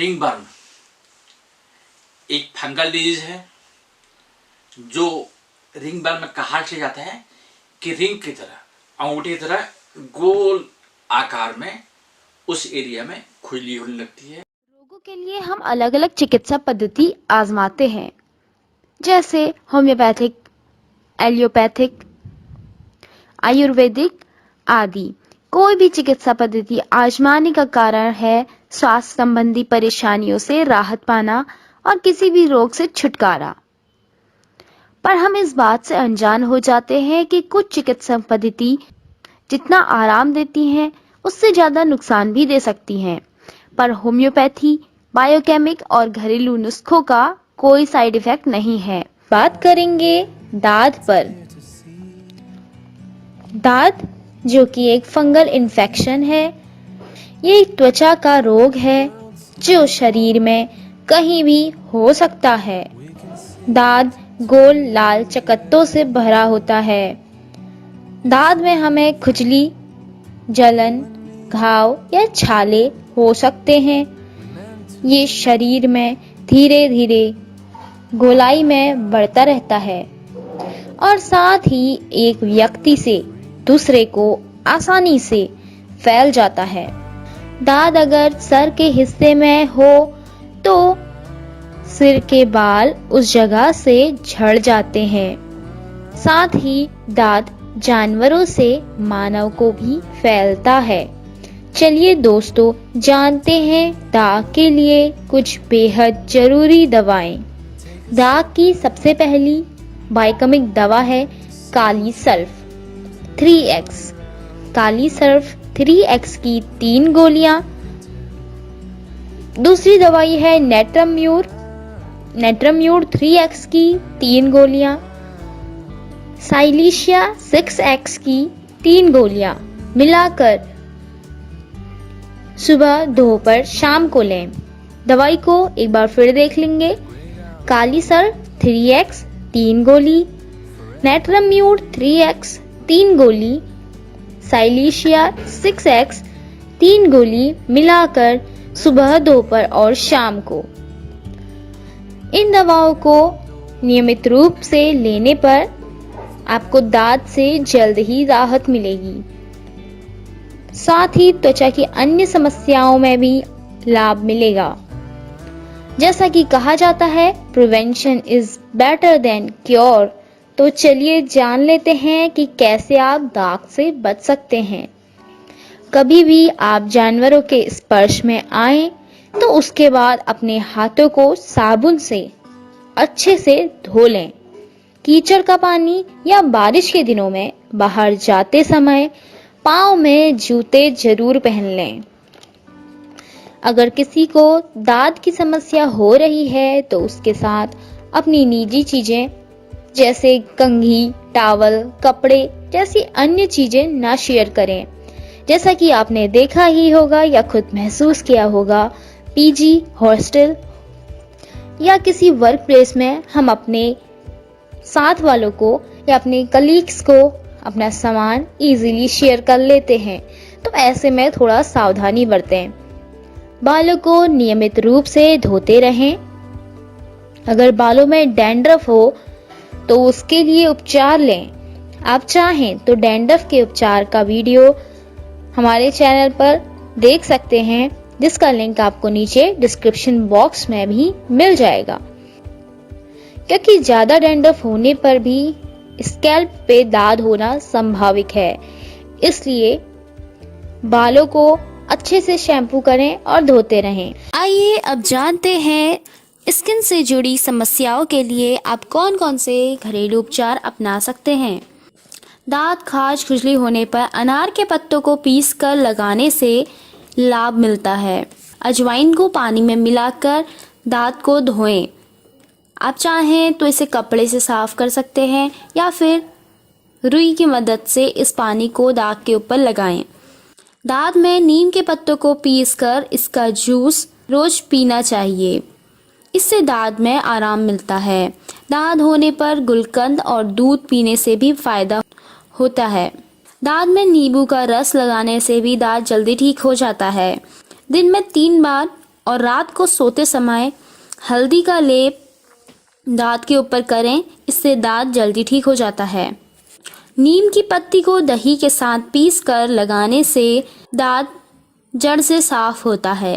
Ringworm एक fungal disease है जो रिंगवर्म में कहा से जाता है कि रिंग की तरह, अंगूठी की तरह गोल आकार में उस एरिया में खुजली होने लगती है। रोगों के लिए हम अलग अलग चिकित्सा पद्धति आजमाते हैं, जैसे होम्योपैथिक, एलियोपैथिक, आयुर्वेदिक आदि। कोई भी चिकित्सा पद्धति आजमाने का कारण है स्वास्थ्य संबंधी परेशानियों से राहत पाना और किसी भी रोग से छुटकारा। पर हम इस बात से अनजान हो जाते हैं कि कुछ चिकित्सा पद्धति जितना आराम देती हैं उससे ज्यादा नुकसान भी दे सकती हैं। पर होम्योपैथी, बायोकेमिक और घरेलू नुस्खों का कोई साइड इफेक्ट नहीं है। बात करेंगे दाद पर। दाद जो कि एक फंगल इन्फेक्शन है, ये एक त्वचा का रोग है जो शरीर में कहीं भी हो सकता है। दाद गोल लाल चकत्तों से भरा होता है। दाद में हमें खुजली, जलन, घाव या छाले हो सकते हैं। ये शरीर में धीरे धीरे गोलाई में बढ़ता रहता है और साथ ही एक व्यक्ति से दूसरे को आसानी से फैल जाता है। दाद अगर सर के हिस्से में हो तो सिर के बाल उस जगह से झड़ जाते हैं। साथ ही दाद जानवरों से मानव को भी फैलता है। चलिए दोस्तों, जानते हैं दाग के लिए कुछ बेहद जरूरी दवाएं। दाग की सबसे पहली बायोकेमिक दवा है काली सर्फ 3x। काली सर्फ 3x की 3 गोलियां। दूसरी दवाई है नेट्राम्यूर 3x की 3 गोलियां। साइलिशिया 6x की 3 गोलियां मिलाकर सुबह, दोपहर, शाम को लें। दवाई को एक बार फिर देख लेंगे। काली सर्फ 3x 3 गोली, नेट्राम्यूर 3x 3 गोली, साइलिशिया 6x 3 गोली मिलाकर सुबह, दोपहर और शाम को। इन दवाओं को नियमित रूप से लेने पर आपको दाद से जल्द ही राहत मिलेगी। साथ ही त्वचा की अन्य समस्याओं में भी लाभ मिलेगा। जैसा कि कहा जाता है, prevention is better than cure. तो चलिए जान लेते हैं कि कैसे आप दाग से बच सकते हैं। कभी भी आप जानवरों के स्पर्श में आए तो उसके बाद अपने हाथों को साबुन से अच्छे से धो लें। कीचड़ का पानी या बारिश के दिनों में बाहर जाते समय पाँव में जूते जरूर पहन लें। अगर किसी को दाद की समस्या हो रही है तो उसके साथ अपनी निजी चीजें जैसे कंघी, टॉवल, कपड़े जैसी अन्य चीजें ना शेयर करें। जैसा कि आपने देखा ही होगा या खुद महसूस किया होगा, पीजी, हॉस्टल या किसी वर्क प्लेस में हम अपने साथ वालों को या अपने कलीग्स को अपना सामान इजीली शेयर कर लेते हैं। तो ऐसे में थोड़ा सावधानी बरतें। बालों को नियमित रूप से धोते रहें। अगर बालों में डैंड्रफ हो तो उसके लिए उपचार लें। आप चाहें तो डैंड्रफ के उपचार का वीडियो हमारे चैनल पर देख सकते हैं, जिसका लिंक आपको नीचे डिस्क्रिप्शन बॉक्स में भी मिल जाएगा। क्योंकि ज्यादा डैंड्रफ होने पर भी स्कैल्प पे दाद होना संभावित है, इसलिए बालों को अच्छे से शैम्पू करें और धोते रहें। आइए अब जानते हैं स्किन से जुड़ी समस्याओं के लिए आप कौन कौन से घरेलू उपचार अपना सकते हैं। दांत, खाज, खुजली होने पर अनार के पत्तों को पीस कर लगाने से लाभ मिलता है। अजवाइन को पानी में मिलाकर दांत को धोएं। आप चाहें तो इसे कपड़े से साफ कर सकते हैं या फिर रुई की मदद से इस पानी को दांत के ऊपर लगाएं। दांत में नीम के पत्तों को पीसकर इसका जूस रोज पीना चाहिए। इससे दांत में आराम मिलता है। दांत होने पर गुलकंद और दूध पीने से भी फायदा होता है। दांत में नींबू का रस लगाने से भी दांत जल्दी ठीक हो जाता है। दिन में 3 बार और रात को सोते समय हल्दी का लेप दांत के ऊपर करें, इससे दांत जल्दी ठीक हो जाता है। नीम की पत्ती को दही के साथ पीस कर लगाने से दांत जड़ से साफ होता है।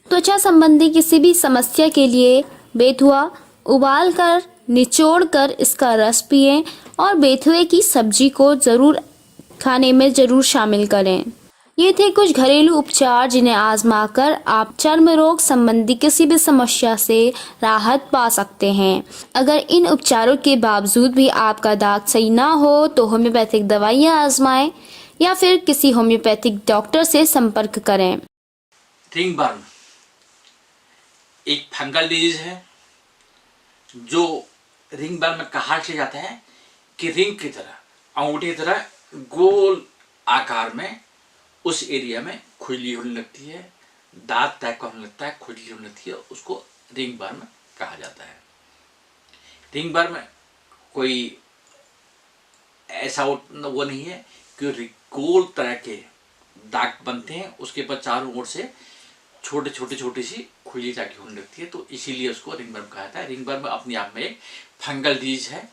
त्वचा संबंधी किसी भी समस्या के लिए बेथुआ उबाल कर निचोड़ कर इसका रस पिएं और बेथुए की सब्जी को खाने में जरूर शामिल करें। ये थे कुछ घरेलू उपचार जिन्हें आजमाकर आप चर्म रोग संबंधी किसी भी समस्या से राहत पा सकते हैं। अगर इन उपचारों के बावजूद भी आपका दांत सही ना हो तो होम्योपैथिक दवाइयाँ आजमाएं या फिर किसी होम्योपैथिक डॉक्टर से संपर्क करें। रिंग बर्न एक फंगल डिजीज है जो रिंग बर्न में कहा से जाता है कि रिंग की तरह, अंगूठी की तरह गोल आकार में उस एरिया में खुजली होने लगती है, दांत टाइप का होने लगता है, खुजली होने लगती है, उसको रिंग बर्न कहा जाता है। रिंग बर्न में कोई ऐसा वो नहीं है कि गोल तरह के दाग बनते हैं, उसके ऊपर चारों ओर से छोटी सी खुजली टाइप की होने लगती है, तो इसीलिए उसको रिंग बर्न कहा जाता है। रिंग बर्न अपने आप में एक फंगल डिजीज है,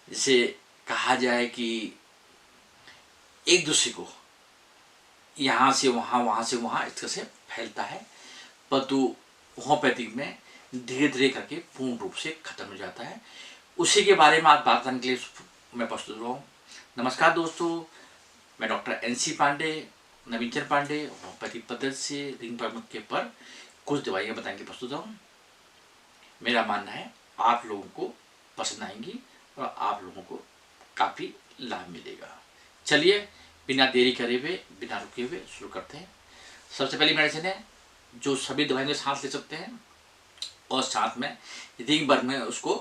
जिसे कहा जाए कि एक दूसरे को यहाँ से वहाँ, वहाँ से वहाँ इस तरह से फैलता है, परंतु होम्योपैथिक में धीरे धीरे करके पूर्ण रूप से खत्म हो जाता है। उसी के बारे में आज बात करने के लिए मैं प्रस्तुत हुआ हूँ। नमस्कार दोस्तों, मैं doctor NC Pandey, Navinchandra Pandey, homeopathic पद्धति से रिंग बर्न के पर कुछ दवाइयाँ बताने के प्रस्तुत हूँ। मेरा मानना है आप लोगों को पसंद आएंगी और आप लोगों को काफ़ी लाभ मिलेगा। चलिए बिना देरी करे हुए, बिना रुके हुए शुरू करते हैं। सबसे पहली मेडिसिन है जो सभी दवाइयों के साथ ले सकते हैं और साथ में रिंग बर्न में उसको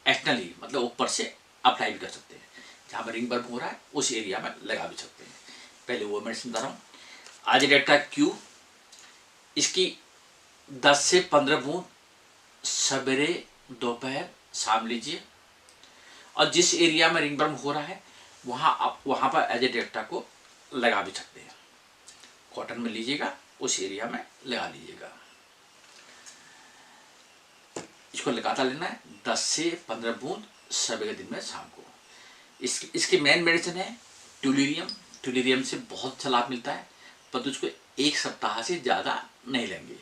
एक्सटर्नली मतलब ऊपर से अप्लाई भी कर सकते हैं। जहाँ पर रिंग बर्न हो रहा है उस एरिया में लगा भी सकते हैं। पहले वो मेडिसिन बता रहा हूँ, आजिडेक्टा क्यू। इसकी 10 से 15 बूंद सवेरे, दोपहर, शाम लीजिए और जिस एरिया में रिंग बर्न हो रहा है वहाँ पर आजिडेक्टा को लगा भी सकते हैं। कॉटन में लीजिएगा, उस एरिया में लगा लीजिएगा। इसको लगातार लेना है 10 से 15 बूंद सवेरे, दिन में, शाम को। इसकी मेन मेडिसिन है ट्यूलिरियम। ट्यूलिरियम से बहुत अच्छा लाभ मिलता है, पर उसको 1 सप्ताह से ज़्यादा नहीं लेंगे।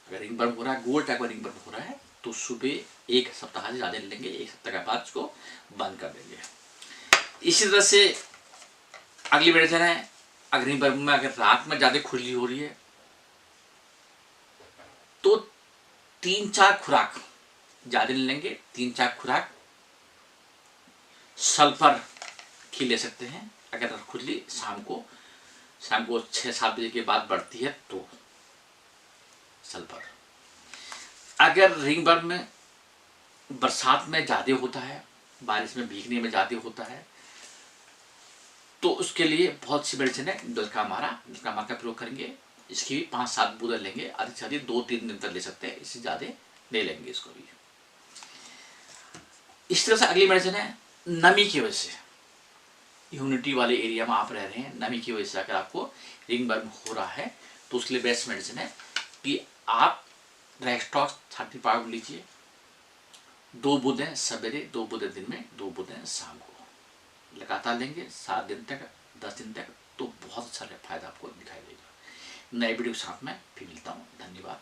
अगर रिंग बर्न हो रहा है, गोल टाइप का रिंग बर्न हो रहा है, तो सुबह 1 सप्ताह से ज़्यादा लेंगे, 1 सप्ताह के बाद उसको बंद कर देंगे। इसी तरह से अगली मेडिसिन है, अगर रिंग बर्न में अगर रात में ज़्यादा खुजली हो रही है तो 3-4 खुराक ज़्यादा नहीं लेंगे, 3-4 खुराक सल्फर की ले सकते हैं। अगर खुजली शाम को 6-7 बजे के बाद बढ़ती है तो सल्फर। अगर रिंग बर्न में बरसात में ज़्यादा होता है, बारिश में भीगने में ज़्यादा होता है, तो उसके लिए बहुत सी मेडिसिन है। डलकामारा का प्रयोग करेंगे। इसकी भी 5-7 बूंद लेंगे, अधिक से अधिक 2-3 दिन तक ले सकते हैं, इससे ज़्यादा नहीं लेंगे इसको भी। इस तरह से अगली मेडिसिन है नमी की वजह से, ह्यूमिडिटी वाले एरिया में आप रह रहे हैं, नमी की वजह से अगर आपको रिंग बर्न हो रहा है तो उसके लिए बेस्ट मेडिसिन है कि आप रेक्सटॉक्स 35 लीजिए। 2 बूंदें सवेरे, 2 बूंदें दिन में, 2 बूंदें शाम को लगातार लेंगे 7 दिन तक, 10 दिन तक, तो बहुत अच्छा फायदा आपको दिखाई देगा। नए वीडियो के साथ में फिर मिलता हूँ। धन्यवाद।